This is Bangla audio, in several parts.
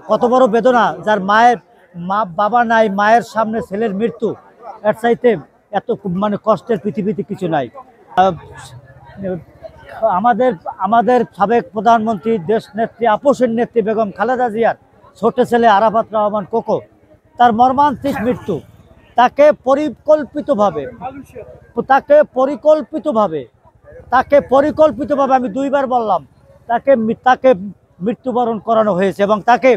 কত বড় বেদনা, যার বাবা নাই, মায়ের সামনে ছেলের মৃত্যু, এর চাইতে এত মানে কষ্টের পৃথিবীতে কিছু নাই। আমাদের আমাদের সাবেক প্রধানমন্ত্রী, দেশ নেত্রী, আপসের নেত্রী বেগম খালেদা জিয়ার ছোট ছেলে আরাফাত রহমান কোকো, তার মর্মান্তিক মৃত্যু। তাকে পরিকল্পিতভাবে আমি দুইবার বললাম, তাকে মৃত্যুবরণ করানো হয়েছে এবং তাকে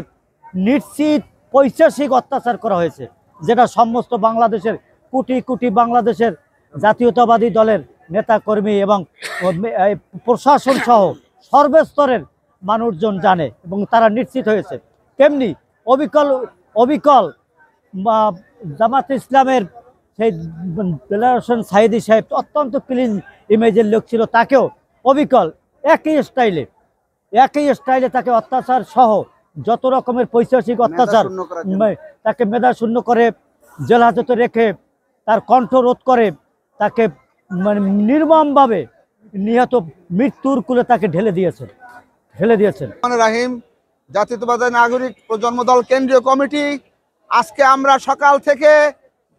নিশ্চিত পৈশাচিক অত্যাচার করা হয়েছে, যেটা সমস্ত বাংলাদেশের কোটি কোটি বাংলাদেশের জাতীয়তাবাদী দলের নেতাকর্মী এবং প্রশাসন সহ সর্বস্তরের মানুষজন জানে এবং তারা নিশ্চিত হয়েছে। তেমনি অবিকল জামাত ইসলামের সেই দেলোয়ার হোসেন সাঈদী সাহেব অত্যন্ত ক্লিন ইমেজের লোক ছিল, তাকেও অবিকল একই স্টাইলে তাকে অত্যাচার সহ যত রকমের পৈশাচিক অত্যাচার, তাকে মেধা শূন্য করে জেল হাজতে রেখে তার কণ্ঠ রোধ করে তাকে মানে নির্মমভাবে নিহত মৃত্যুর কুলে তাকে ঢেলে দিয়েছেন। রাহিম, জাতীয়তাবাদী নাগরিক প্রজন্ম দল কেন্দ্রীয় কমিটি, আজকে আমরা সকাল থেকে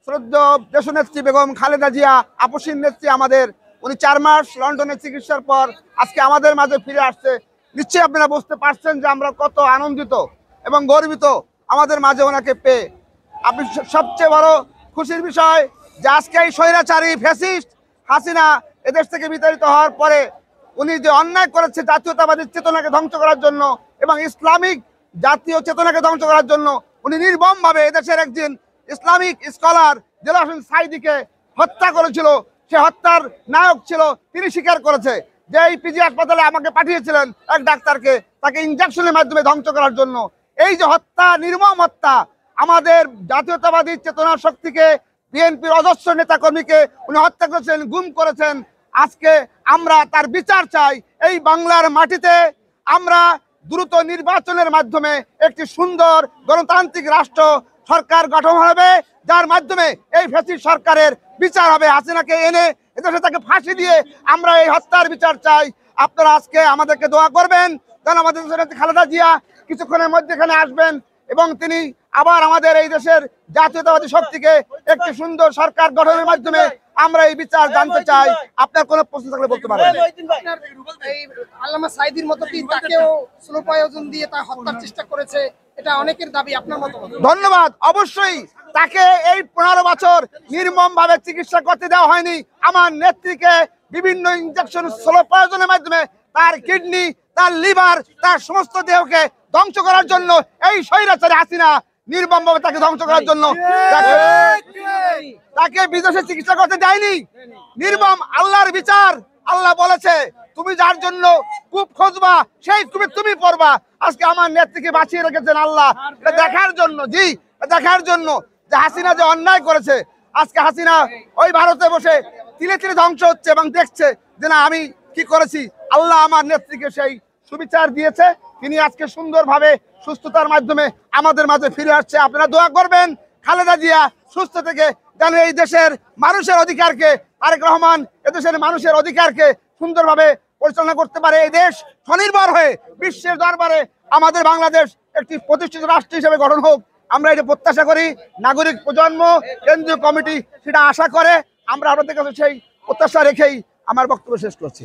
শ্রদ্ধেয় দেশনেত্রী বেগম খালেদা জিয়া, আপসীর নেত্রী আমাদের, উনি 4 মাস লন্ডনে চিকিৎসার পর আজকে আমাদের মাঝে ফিরে আসছে। নিশ্চয়ই আপনারা বুঝতে পারছেন যে আমরা কত আনন্দিত এবং গর্বিত আমাদের মাঝে ওনাকে পেয়ে। আপনি সবচেয়ে বড় খুশির বিষয় যে আজকে এই স্বৈরাচারী ফ্যাসিস্ট হাসিনা এদেশ থেকে বিতাড়িত হওয়ার পরে উনি যে অন্যায় করেছে জাতীয়তাবাদী চেতনাকে ধ্বংস করার জন্য এবং ইসলামিক জাতীয় চেতনাকে ধ্বংস করার জন্য, উনি নির্মমভাবে এদেশের একজন ইসলামিক স্কলার দেলোয়ার হোসেন সাঈদীকে হত্যা করেছিল। সে হত্যার নায়ক ছিল, তিনি স্বীকার করেছে যে এই পিজি হাসপাতালে আমাকে পাঠিয়েছিলেন এক ডাক্তারকে, তাকে ইনজেকশনের মাধ্যমে ধ্বংস করার জন্য। এই যে হত্যা, নির্মম হত্যা, আমাদের জাতীয়তাবাদী চেতনা শক্তিকে, বিএনপির অজস্র নেতাকর্মীকে উনি হত্যা করেছেন, গুম করেছেন। আজকে আমরা তার বিচার চাই। এই বাংলার মাটিতে আমরা দ্রুত নির্বাচনের মাধ্যমে একটি সুন্দর গণতান্ত্রিক রাষ্ট্র সরকার গঠন হবে, যার মাধ্যমে এই ফ্যাসিস্ট সরকারের বিচার হবে। হাসিনাকে এনে এদেশে তাকে ফাঁসি দিয়ে আমরা এই হত্যার বিচার চাই। আপনারা আজকে আমাদেরকে দোয়া করবেন, কারণ আমাদের খালেদা জিয়া কিছুক্ষণের মধ্যে এখানে আসবেন এবং তিনি আবার আমাদের এই দেশের জাতীয়তাবাদী শক্তিকে একটি সুন্দর সরকার গঠনের মাধ্যমে আমরা এই বিচার জানতে চাই। আপনার কোনো প্রশ্ন থাকলে বলতে পারেন। এই আল্লামা সাঈদীর মতো কি তাকেও স্লোপ আয়োজন দিয়ে তা হত্যার চেষ্টা করেছে, এটা অনেকের দাবি, আপনার মত? ধন্যবাদ। অবশ্যই তাকে এই 15 বছর নির্মম ভাবে চিকিৎসা করতে দেওয়া হয়নি। আমার নেত্রীকে বিভিন্ন ইনজেকশন স্লোপ আয়োজনের মাধ্যমে তার কিডনি, তার লিভার, তার সমস্ত দেহকে ধ্বংস করার জন্য এই স্বৈরাচারী হাসিনা নির্মমভাবে তাকে ধ্বংস করার জন্য তাকে বিদেশে চিকিৎসা করতে দেয়নি। নির্মম আল্লাহর বিচার। আল্লাহ বলেছে তুমি যার জন্য কূপ খুঁজবা সেই কূপে তুমি পড়বা। আজকে আমার নেত্রীকে বাঁচিয়ে রেখেছেন আল্লাহ দেখার জন্য, দেখার জন্য যে হাসিনা যে অন্যায় করেছে। আজকে হাসিনা ওই ভারতে বসে তিলে তিলে ধ্বংস হচ্ছে এবং দেখছে যে না আমি কি করেছি। আল্লাহ আমার নেত্রীকে সেই সুবিচার দিয়েছে। তিনি আজকে সুন্দরভাবে সুস্থতার মাধ্যমে আমাদের মাঝে ফিরে আসছে। আপনারা দোয়া করবেন খালেদা জিয়া সুস্থ থেকে যেন এই দেশের মানুষের অধিকারকে, তারেক রহমান এদেশের মানুষের অধিকারকে সুন্দরভাবে পরিচালনা করতে পারে। এই দেশ স্বনির্ভর হয়ে বিশ্বের দরবারে আমাদের বাংলাদেশ একটি প্রতিষ্ঠিত রাষ্ট্র হিসেবে গঠন হোক, আমরা এটা প্রত্যাশা করি। নাগরিক প্রজন্ম কেন্দ্রীয় কমিটি সেটা আশা করে। আমরা আপনাদের কাছে সেই প্রত্যাশা রেখেই আমার বক্তব্য শেষ করছি।